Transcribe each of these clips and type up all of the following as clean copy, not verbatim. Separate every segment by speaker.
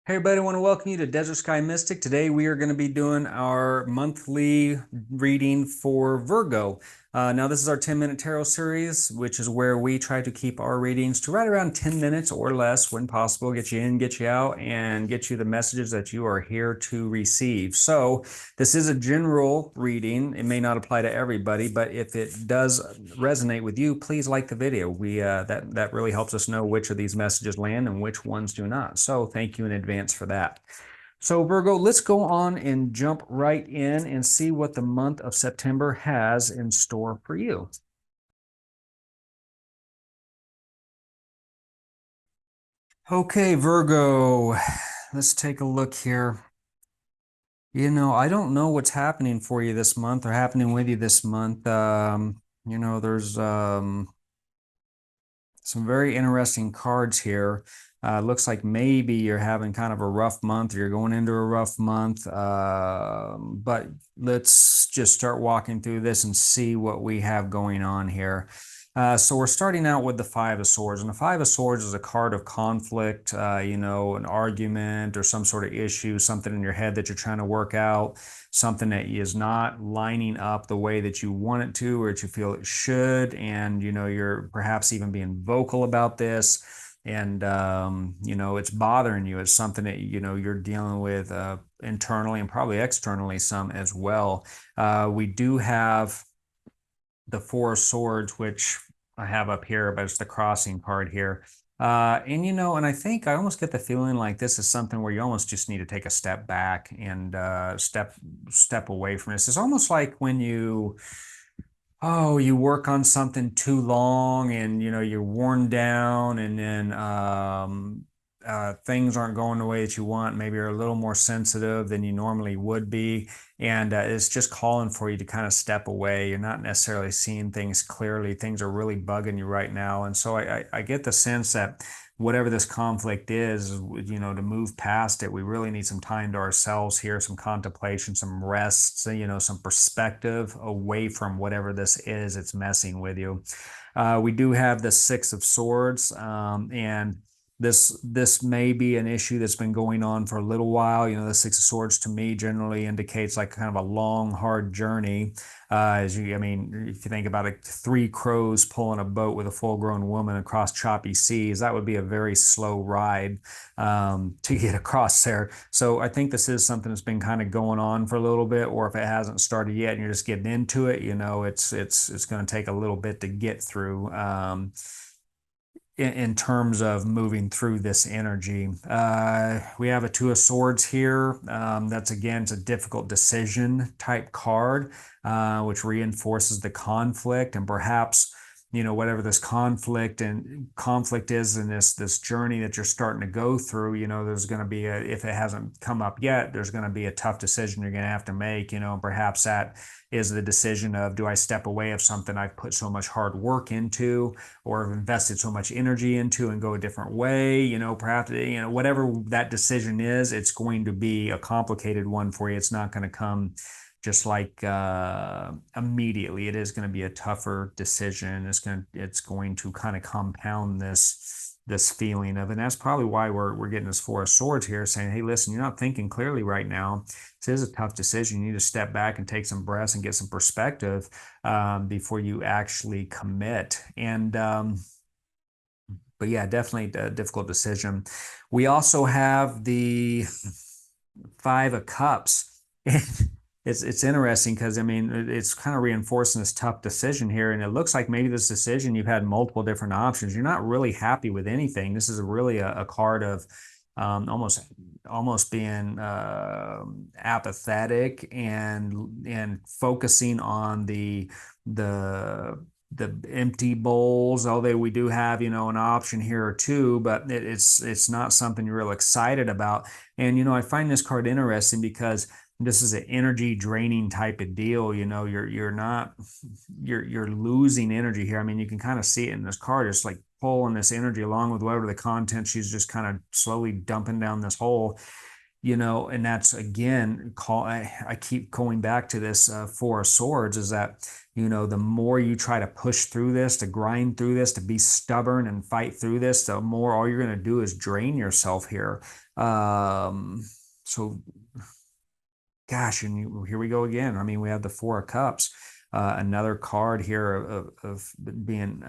Speaker 1: Hey everybody, I want to welcome you to Desert Sky Mystic. Today we are going to be doing our monthly reading for Virgo. Now this is our 10-minute tarot series, which is where we try to keep our readings to right around 10 minutes or less when possible, get you in, get you out, and get you the messages that you are here to receive. So this is a general reading. It may not apply to everybody, but if it does resonate with you, please like the video. That really helps us know which of these messages land and which ones do not. So thank you in advance for that. So Virgo, let's go on and jump right in and see what the month of September has in store for you. Okay, Virgo, let's take a look here. I don't know what's happening for you this month or happening with you this month. There's some very interesting cards here. Looks like maybe you're having kind of a rough month, or you're going into a rough month. But let's just start walking through this and see what we have going on here. So we're starting out with the Five of Swords, and the Five of Swords is a card of conflict, an argument or some sort of issue, something in your head that you're trying to work out, something that is not lining up the way that you want it to or that you feel it should, and you're perhaps even being vocal about this, and it's bothering you. It's something that you're dealing with internally and probably externally some as well. We do have the Four of Swords, which I have up here, but it's the crossing card here. And I think I almost get the feeling like this is something where you almost just need to take a step back and step away from this. It's almost like when you work on something too long and you're worn down, and then things aren't going the way that you want. Maybe you're a little more sensitive than you normally would be, and it's just calling for you to kind of step away. You're not necessarily seeing things clearly. Things are really bugging you right now, and so I get the sense that whatever this conflict is, to move past it, we really need some time to ourselves here, some contemplation, some rest, some perspective away from whatever this is. It's messing with you. We do have the Six of Swords, and this may be an issue that's been going on for a little while. The Six of Swords to me generally indicates like kind of a long, hard journey. If you think about it, three crows pulling a boat with a full-grown woman across choppy seas, that would be a very slow ride to get across there. So I think this is something that's been kind of going on for a little bit, or if it hasn't started yet and you're just getting into it, it's going to take a little bit to get through. In terms of moving through this energy. We have a Two of Swords here. That's again, it's a difficult decision type card, which reinforces the conflict, and perhaps whatever this conflict is in this journey that you're starting to go through. There's going to be if it hasn't come up yet, there's going to be a tough decision you're going to have to make. Perhaps that is the decision of, do I step away of something I've put so much hard work into or have invested so much energy into and go a different way? Perhaps whatever that decision is, it's going to be a complicated one for you. It's not going to come just like immediately. It is going to be a tougher decision. It's going to kind of compound this feeling of, and that's probably why we're getting this Four of Swords here, saying, hey, listen, you're not thinking clearly right now. This is a tough decision. You need to step back and take some breaths and get some perspective before you actually commit. But yeah, definitely a difficult decision. We also have the Five of Cups. It's interesting because it's kind of reinforcing this tough decision here, and it looks like maybe this decision, you've had multiple different options. You're not really happy with anything. This is really a card of almost being apathetic and focusing on the empty bowls. Although we do have an option here or two, but it's not something you're real excited about. And I find this card interesting because this is an energy draining type of deal. You're losing energy here. You can kind of see it in this card. It's like pulling this energy along with whatever the content she's just kind of slowly dumping down this hole. and that's again, I keep going back to this Four of Swords is that, the more you try to push through this, to grind through this, to be stubborn and fight through this, the more all you're going to do is drain yourself here. So gosh, and here we go again. I mean, we have the Four of Cups, another card here of being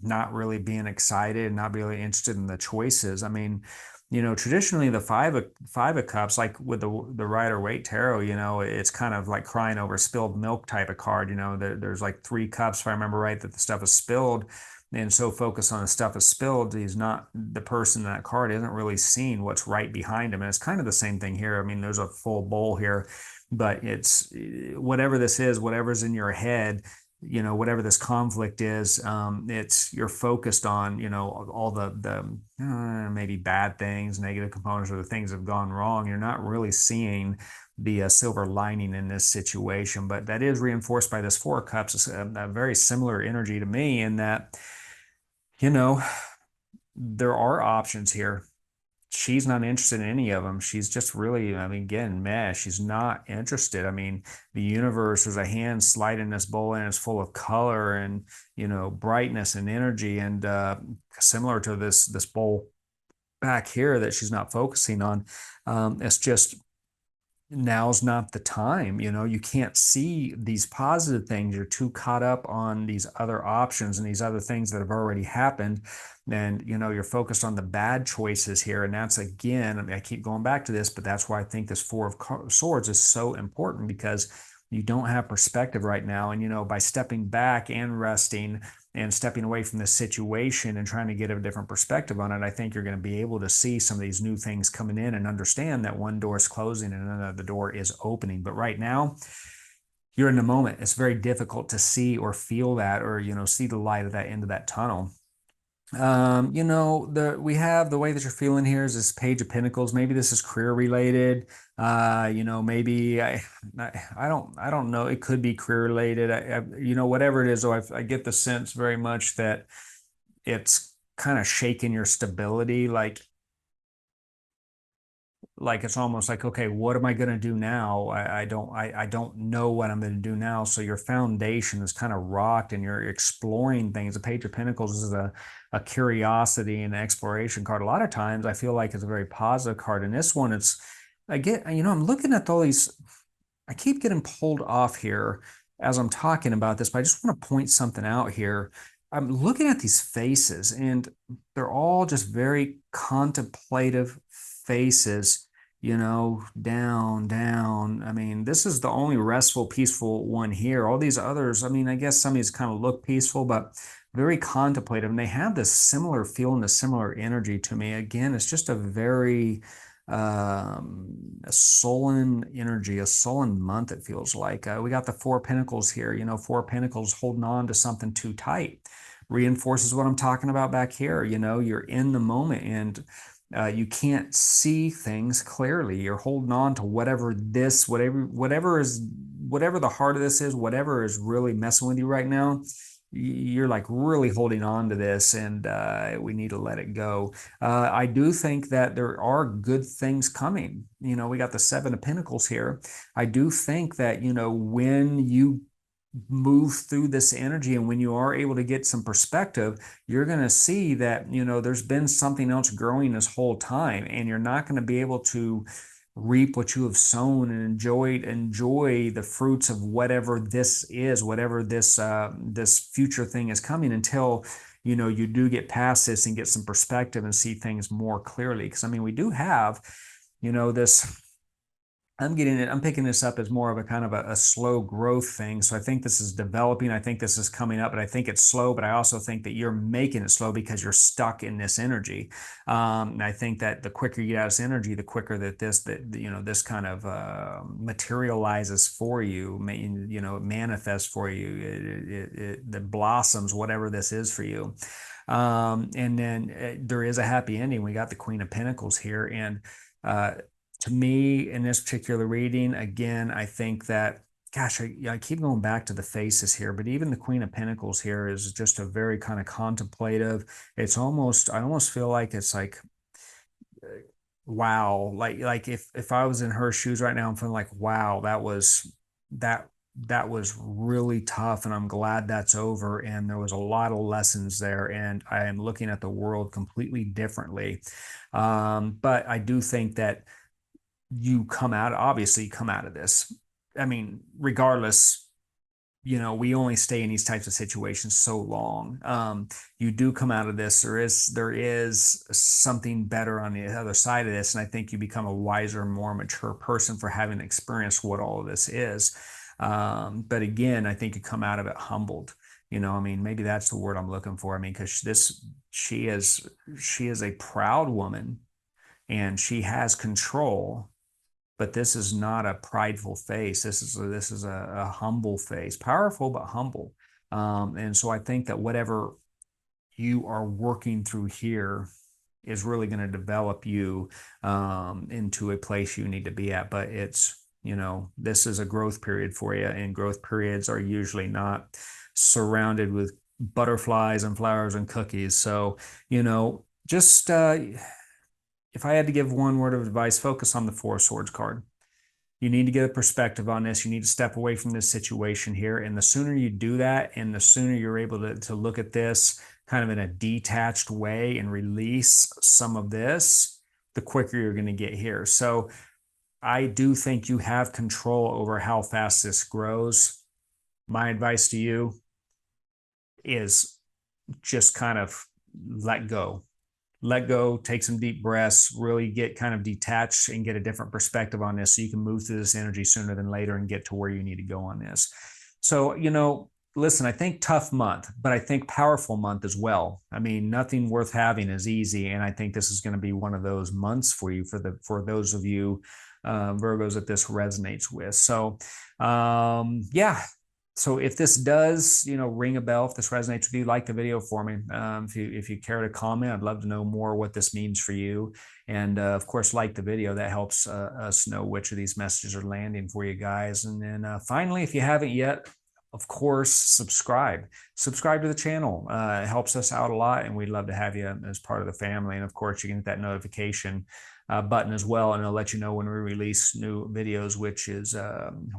Speaker 1: not really being excited, not really interested in the choices. I mean, traditionally the five of cups, like with the Rider-Waite tarot, it's kind of like crying over spilled milk type of card. There's like three cups, if I remember right, that the stuff is spilled. And so focused on the stuff is spilled, he's not the person in that card isn't really seeing what's right behind him. And it's kind of the same thing here. I mean, there's a full bowl here, but it's whatever this is, whatever's in your head, whatever this conflict is, you're focused on, all the maybe bad things, negative components, or the things that have gone wrong. You're not really seeing the silver lining in this situation, but that is reinforced by this Four of Cups. It's a very similar energy to me in that, you know, there are options here. She's not interested in any of them. She's just really, I mean, again, meh. She's not interested. I mean, the universe is a hand sliding this bowl and it's full of color and, brightness and energy. And similar to this bowl back here that she's not focusing on. It's just now's not the time. You can't see these positive things. You're too caught up on these other options and these other things that have already happened. And, you're focused on the bad choices here. And that's again, I mean, I keep going back to this, but that's why I think this Four of Swords is so important because you don't have perspective right now. And, by stepping back and resting and stepping away from the situation and trying to get a different perspective on it, I think you're going to be able to see some of these new things coming in and understand that one door is closing and another door is opening. But right now, you're in the moment. It's very difficult to see or feel that or, see the light of that end of that tunnel. We have the way that you're feeling here is this Page of Pentacles. Maybe this is career related. Maybe I don't know. It could be career related. Whatever it is, though, I get the sense very much that it's kind of shaking your stability, like it's almost like, okay, what am I going to do now? I don't know what I'm going to do now. So your foundation is kind of rocked and you're exploring things. The Page of Pentacles is a curiosity and exploration card. A lot of times I feel like it's a very positive card. And this one, I'm looking at all these, I keep getting pulled off here as I'm talking about this, but I just want to point something out here. I'm looking at these faces and they're all just very contemplative faces, down, down. I mean, this is the only restful, peaceful one here. All these others, I mean, I guess some of these kind of look peaceful, but very contemplative. And they have this similar feel and a similar energy to me. Again, it's just a very a sullen energy, a sullen month, it feels like. We got the Four of Pentacles here, Four of Pentacles holding on to something too tight. Reinforces what I'm talking about back here. You're in the moment and you can't see things clearly. You're holding on to whatever the heart of this is, whatever is really messing with you right now. You're like really holding on to this, and we need to let it go. I do think that there are good things coming. We got the Seven of Pentacles here. I do think that, when you move through this energy and when you are able to get some perspective, you're going to see that, there's been something else growing this whole time, and you're not going to be able to reap what you have sown and enjoy the fruits of whatever this is, whatever this future thing is coming until you do get past this and get some perspective and see things more clearly. Because I mean, we do have this, I'm picking this up as more of a kind of a slow growth thing. So I think this is developing. I think this is coming up, but I think it's slow, but I also think that you're making it slow because you're stuck in this energy. And I think that the quicker you get out of this energy, the quicker that this kind of materializes for you, it manifests for you, it blossoms, whatever this is for you. And then there is a happy ending. We got the Queen of Pentacles here, and to me, in this particular reading, again, I think that, gosh, I keep going back to the faces here, but even the Queen of Pentacles here is just a very kind of contemplative. I almost feel like it's like wow, like if I was in her shoes right now, I'm feeling like, wow, that that was really tough, and I'm glad that's over. And there was a lot of lessons there, and I am looking at the world completely differently. But I do think that you come out, obviously, you come out of this. I mean, regardless, we only stay in these types of situations so long. You do come out of this. There is something better on the other side of this, and I think you become a wiser, more mature person for having experienced what all of this is. But again, I think you come out of it humbled. I mean, maybe that's the word I'm looking for. I mean, because she is she is a proud woman, and she has control, but this is not a prideful face. This is a humble face, powerful but humble. And so I think that whatever you are working through here is really going to develop you into a place you need to be at. But this is a growth period for you, and growth periods are usually not surrounded with butterflies and flowers and cookies. So, just if I had to give one word of advice, focus on the Four of Swords card. You need to get a perspective on this. You need to step away from this situation here. And the sooner you do that, and the sooner you're able to look at this kind of in a detached way and release some of this, the quicker you're going to get here. So I do think you have control over how fast this grows. My advice to you is just kind of let go. Let go, take some deep breaths, really get kind of detached and get a different perspective on this so you can move through this energy sooner than later and get to where you need to go on this. So, listen, I think tough month, but I think powerful month as well. I mean, nothing worth having is easy, and I think this is going to be one of those months for you, for those of you Virgos that this resonates with. So, yeah, so if this does, ring a bell, if this resonates with you, like the video for me. If you care to comment, I'd love to know more what this means for you. And of course, like the video. That helps us know which of these messages are landing for you guys. And then finally, if you haven't yet, of course, subscribe. Subscribe to the channel. It helps us out a lot, and we'd love to have you as part of the family. And of course, you can hit that notification button as well, and it'll let you know when we release new videos, which is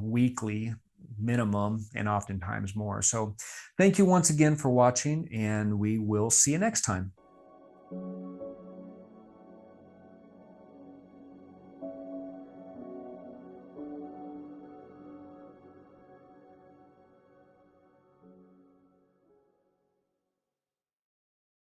Speaker 1: weekly minimum, and oftentimes more. So thank you once again for watching, and we will see you next time.